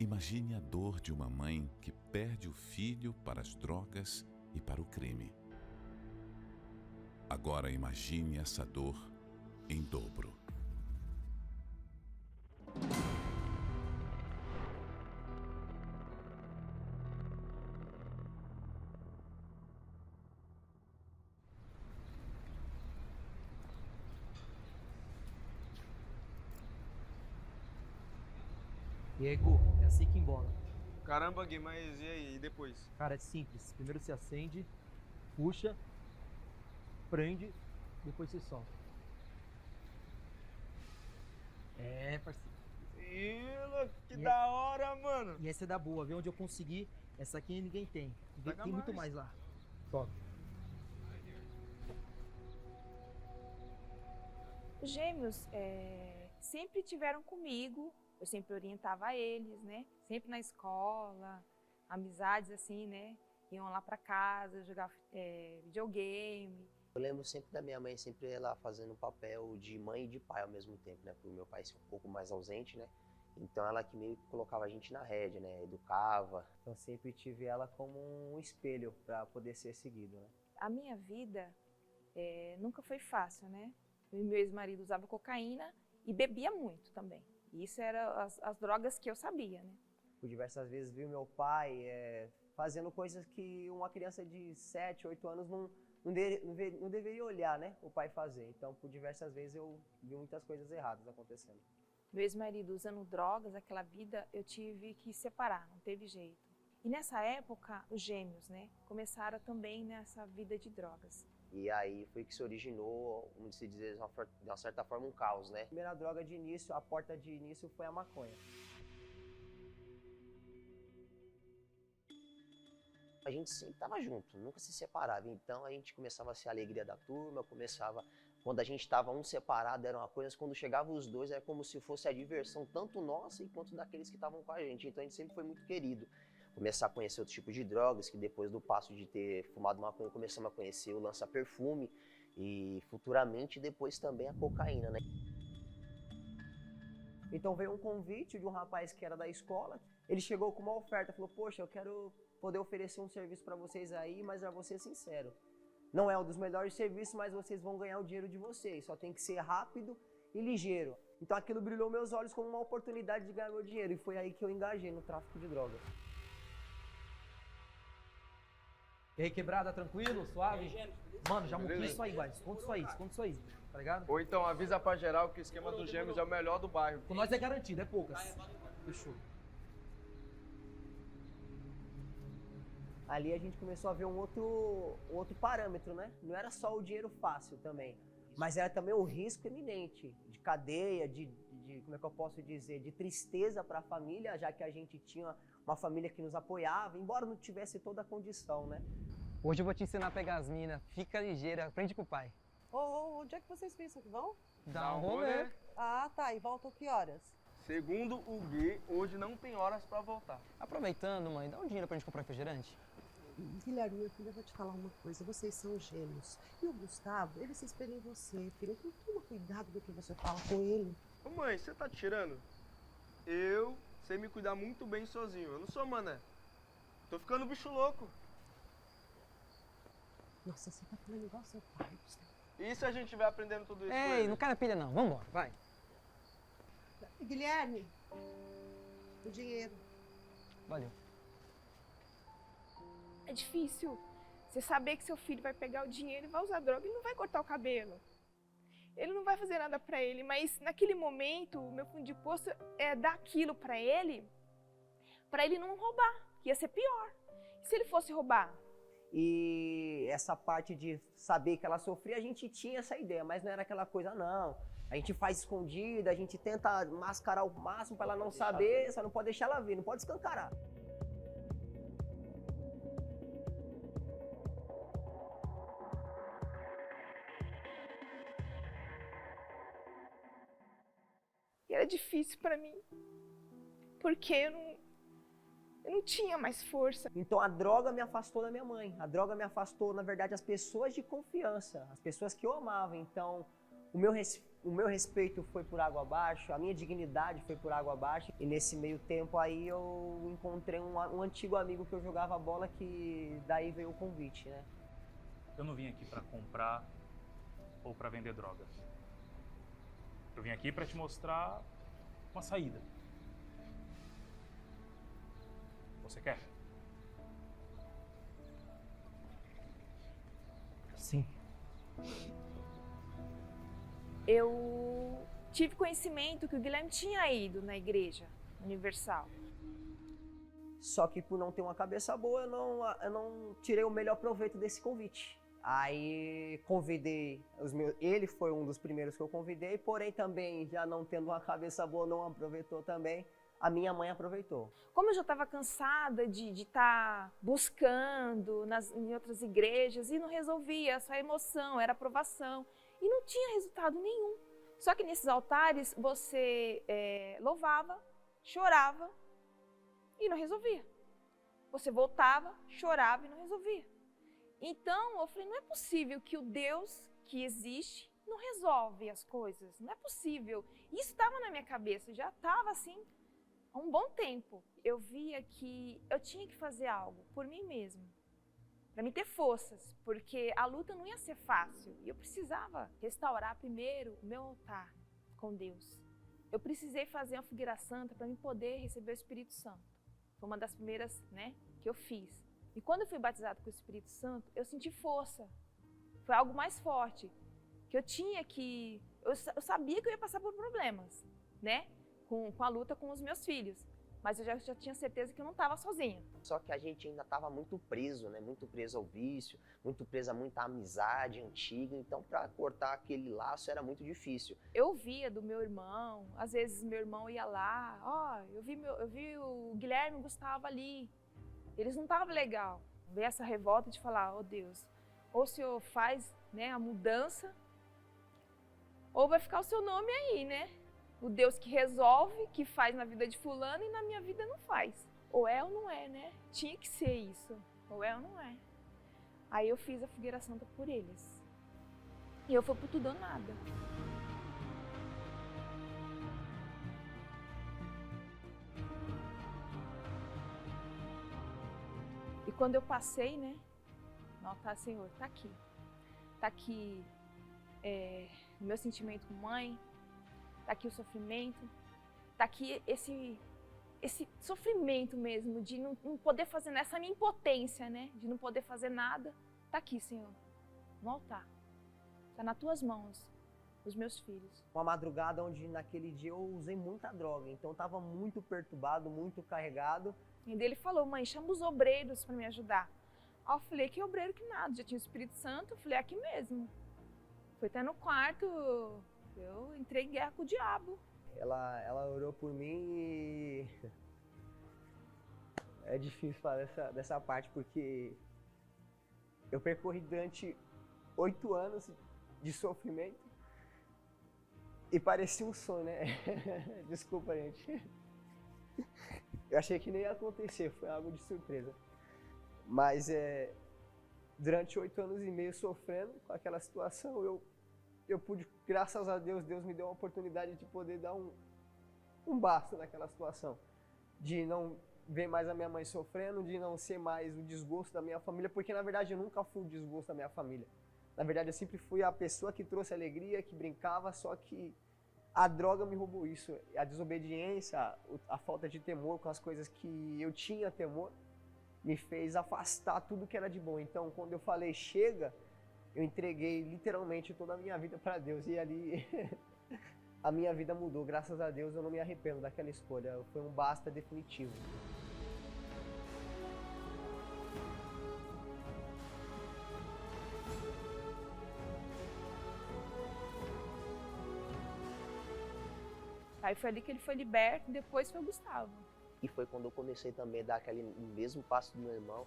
Imagine a dor de uma mãe que perde o filho para as drogas e para o crime. Agora imagine essa dor em dobro. E aí, Gu, é assim que embola. Caramba, Gui, mas e aí? E depois? Cara, é simples. Primeiro você acende, puxa, prende, depois você solta. É, parceiro. Que E da hora, mano! E essa é da boa, vê onde eu consegui. Essa aqui ninguém tem. Pega Tem muito mais. mais lá. Top. Os gêmeos sempre tiveram comigo, eu sempre orientava eles, né? Sempre na escola, amizades assim, né? Iam lá pra casa, jogar videogame. Eu lembro sempre da minha mãe, sempre ela fazendo o papel de mãe e de pai ao mesmo tempo, né? Porque o meu pai ser um pouco mais ausente, né? Então ela que meio que colocava a gente na rédea, né? Educava. Então sempre tive ela como um espelho para poder ser seguido, né? A minha vida nunca foi fácil, né? Meu ex-marido usava cocaína e bebia muito também. E isso eram as drogas que eu sabia, né? Por diversas vezes vi meu pai fazendo coisas que uma criança de 7, 8 anos não deveria olhar, né? O pai fazer. Então, por diversas vezes eu vi muitas coisas erradas acontecendo. Meu ex-marido usando drogas, aquela vida, eu tive que separar, não teve jeito. E nessa época, os gêmeos, né? Começaram também nessa vida de drogas. E aí foi que se originou, vamos se dizer, de uma certa forma, um caos, né? A primeira droga de início, a porta de início foi a maconha. A gente sempre estava junto, nunca se separava. Então a gente começava a ser a alegria da turma, quando a gente estava um separado eram uma coisa, quando chegavam os dois era como se fosse a diversão tanto nossa quanto daqueles que estavam com a gente. Então a gente sempre foi muito querido. Começar a conhecer outros tipos de drogas, que depois do passo de ter fumado maconha, começamos a conhecer o lança-perfume e futuramente depois também a cocaína, né? Então veio um convite de um rapaz que era da escola, ele chegou com uma oferta, falou, poxa, eu quero poder oferecer um serviço para vocês aí, mas eu vou ser sincero, não é um dos melhores serviços, mas vocês vão ganhar o dinheiro de vocês, só tem que ser rápido e ligeiro. Então aquilo brilhou meus olhos como uma oportunidade de ganhar meu dinheiro e foi aí que eu engajei no tráfico de drogas. E aí, quebrada, tranquilo, suave? Mano, já montei isso aí, vai. Esconde isso aí, tá ligado? Ou então avisa pra geral que o esquema dos gêmeos é o melhor do bairro. Com nós é garantido, é poucas. Fechou. Ali a gente começou a ver um outro parâmetro, né? Não era só o dinheiro fácil também, mas era também um risco iminente de cadeia, de como é que eu posso dizer, de tristeza para a família, já que a gente tinha uma família que nos apoiava, embora não tivesse toda a condição, né? Hoje eu vou te ensinar a pegar as minas, fica ligeira, aprende com o pai. Onde é que vocês pensam que vão? Dá um rolê. Ah, tá, e voltam que horas? Segundo o Gui, hoje não tem horas pra voltar. Aproveitando, mãe, dá um dinheiro pra gente comprar refrigerante. Guilherme, meu filho, eu vou te falar uma coisa, vocês são gêmeos. E o Gustavo, ele se espelha em você, filho. Então toma cuidado do que você fala com ele. Ô mãe, você tá tirando? Eu sei me cuidar muito bem sozinho, eu não sou mané. Tô ficando bicho louco. Nossa, você tá falando igual seu pai, Gustavo. E se a gente vai aprendendo tudo isso com Ei, ele? não cai na pilha não, vambora, vai. Guilherme, o dinheiro. Valeu. É difícil você saber que seu filho vai pegar o dinheiro e vai usar droga e não vai cortar o cabelo. Ele não vai fazer nada pra ele, mas naquele momento, o meu fundo de poço é dar aquilo pra ele não roubar, que ia ser pior. E se ele fosse roubar? E essa parte de saber que ela sofria, a gente tinha essa ideia, mas não era aquela coisa, não. A gente faz escondida, a gente tenta mascarar o máximo para ela não saber, só não pode deixar ela ver, não pode escancarar. E era difícil pra mim, porque eu não tinha mais força. Então a droga me afastou da minha mãe, a droga me afastou, na verdade, as pessoas de confiança, as pessoas que eu amava. Então o meu respeito foi por água abaixo, a minha dignidade foi por água abaixo. E nesse meio tempo aí eu encontrei um antigo amigo que eu jogava bola, que daí veio o convite, né? Eu não vim aqui para comprar ou para vender drogas. Eu vim aqui para te mostrar uma saída. Você quer? Sim. Eu tive conhecimento que o Guilherme tinha ido na igreja Universal. Só que por não ter uma cabeça boa, eu não tirei o melhor proveito desse convite. Aí convidei ele foi um dos primeiros que eu convidei, porém também, já não tendo uma cabeça boa, não aproveitou também. A minha mãe aproveitou. Como eu já estava cansada de estar buscando em outras igrejas e não resolvia, só emoção, era aprovação. E não tinha resultado nenhum. Só que nesses altares você louvava, chorava e não resolvia. Você voltava, chorava e não resolvia. Então eu falei, não é possível que o Deus que existe não resolve as coisas. Não é possível. Isso estava na minha cabeça, já estava assim há um bom tempo. Eu via que eu tinha que fazer algo por mim mesma, para me ter forças, porque a luta não ia ser fácil. E eu precisava restaurar primeiro o meu altar com Deus. Eu precisei fazer uma fogueira santa para me poder receber o Espírito Santo. Foi uma das primeiras, que eu fiz. E quando eu fui batizada com o Espírito Santo, eu senti força. Foi algo mais forte, que eu tinha que... Eu sabia que eu ia passar por problemas, com a luta com os meus filhos. Mas eu já tinha certeza que eu não estava sozinha. Só que a gente ainda estava muito preso, muito preso ao vício, muito preso a muita amizade antiga. Então, para cortar aquele laço era muito difícil. Eu via do meu irmão, às vezes meu irmão ia lá, eu vi o Guilherme e o Gustavo ali. Eles não estavam legal. Ver essa revolta de falar, oh Deus, ou o Senhor faz a mudança, ou vai ficar o seu nome aí, O Deus que resolve, que faz na vida de fulano e na minha vida não faz. Ou é ou não é, Tinha que ser isso. Ou é ou não é. Aí eu fiz a fogueira santa por eles. E eu fui por tudo ou nada. E quando eu passei, no altar, Senhor, tá aqui. Tá aqui o meu sentimento com mãe. Tá aqui o sofrimento, tá aqui esse sofrimento mesmo, de não poder fazer nessa minha impotência, de não poder fazer nada. Tá aqui, Senhor, no altar. Tá nas tuas mãos, os meus filhos. Uma madrugada onde naquele dia eu usei muita droga, então eu tava muito perturbado, muito carregado. E ele falou, mãe, chama os obreiros para me ajudar. Aí eu falei, que obreiro que nada, já tinha o Espírito Santo, eu falei, aqui mesmo. Foi até no quarto... Eu entrei em guerra com o diabo. Ela orou por mim e... É difícil falar dessa parte, porque eu percorri durante 8 anos de sofrimento e parecia um sonho, Desculpa, gente. Eu achei que nem ia acontecer, foi algo de surpresa. Mas durante 8 anos e meio sofrendo com aquela situação, eu pude, graças a Deus, Deus me deu a oportunidade de poder dar um basta naquela situação. De não ver mais a minha mãe sofrendo, de não ser mais o desgosto da minha família, porque na verdade eu nunca fui o desgosto da minha família. Na verdade eu sempre fui a pessoa que trouxe alegria, que brincava, só que a droga me roubou isso. A desobediência, a falta de temor com as coisas que eu tinha temor, me fez afastar tudo que era de bom. Então quando eu falei chega, eu entreguei literalmente toda a minha vida para Deus e ali a minha vida mudou. Graças a Deus eu não me arrependo daquela escolha. Foi um basta definitivo. Aí foi ali que ele foi liberto, depois foi o Gustavo. E foi quando eu comecei também a dar aquele mesmo passo do meu irmão.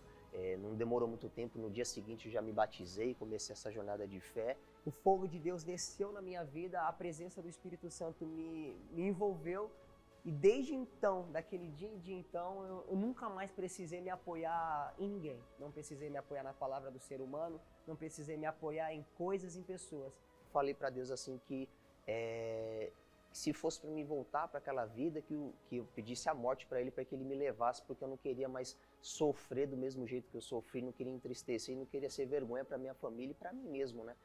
Não demorou muito tempo, no dia seguinte eu já me batizei, comecei essa jornada de fé. O fogo de Deus desceu na minha vida, a presença do Espírito Santo me envolveu. E desde então, daquele dia em dia então, eu nunca mais precisei me apoiar em ninguém. Não precisei me apoiar na palavra do ser humano, não precisei me apoiar em coisas, em pessoas. falei para Deus assim que se fosse para mim voltar para aquela vida, que eu pedisse a morte para Ele, para que Ele me levasse, porque eu não queria mais sofrer do mesmo jeito que eu sofri, não queria entristecer, não queria ser vergonha para minha família e para mim mesmo, né?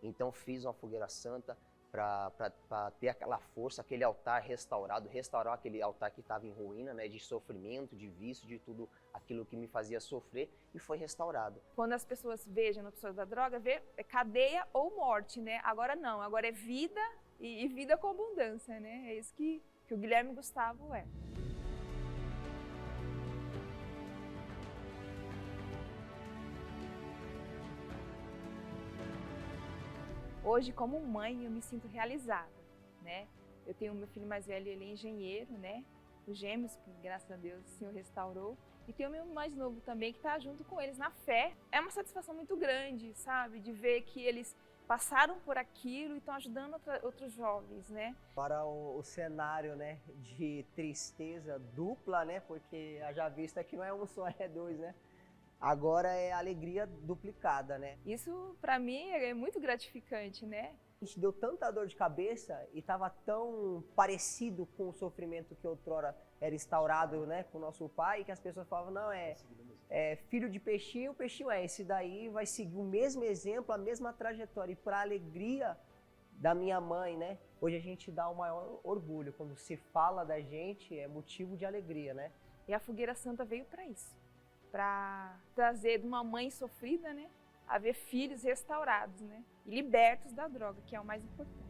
Então fiz uma fogueira santa para ter aquela força, aquele altar restaurado, restaurar aquele altar que estava em ruína, né? De sofrimento, de vício, de tudo aquilo que me fazia sofrer, e foi restaurado. Quando as pessoas vejam na pessoa da droga, vê cadeia ou morte, né? Agora não, agora é vida e vida com abundância, né? É isso que o Guilherme Gustavo é. Hoje, como mãe, eu me sinto realizada, né? Eu tenho meu filho mais velho, ele é engenheiro, né? Os gêmeos, que graças a Deus o Senhor restaurou. E tenho o meu mais novo também, que está junto com eles na fé. É uma satisfação muito grande, sabe? De ver que eles passaram por aquilo e estão ajudando outros jovens, né? Para o cenário, né, de tristeza dupla, né? Porque haja vista que não é um só, é dois, né? Agora é alegria duplicada, né? Isso, para mim, é muito gratificante, né? A gente deu tanta dor de cabeça e estava tão parecido com o sofrimento que outrora era instaurado, né, com o nosso pai, que as pessoas falavam, não, filho de peixinho, peixinho é. Esse daí vai seguir o mesmo exemplo, a mesma trajetória. E para a alegria da minha mãe, né, hoje a gente dá o maior orgulho. Quando se fala da gente, é motivo de alegria, né? E a Fogueira Santa veio para isso. Para trazer de uma mãe sofrida, né, a ver filhos restaurados, né, e libertos da droga, que é o mais importante.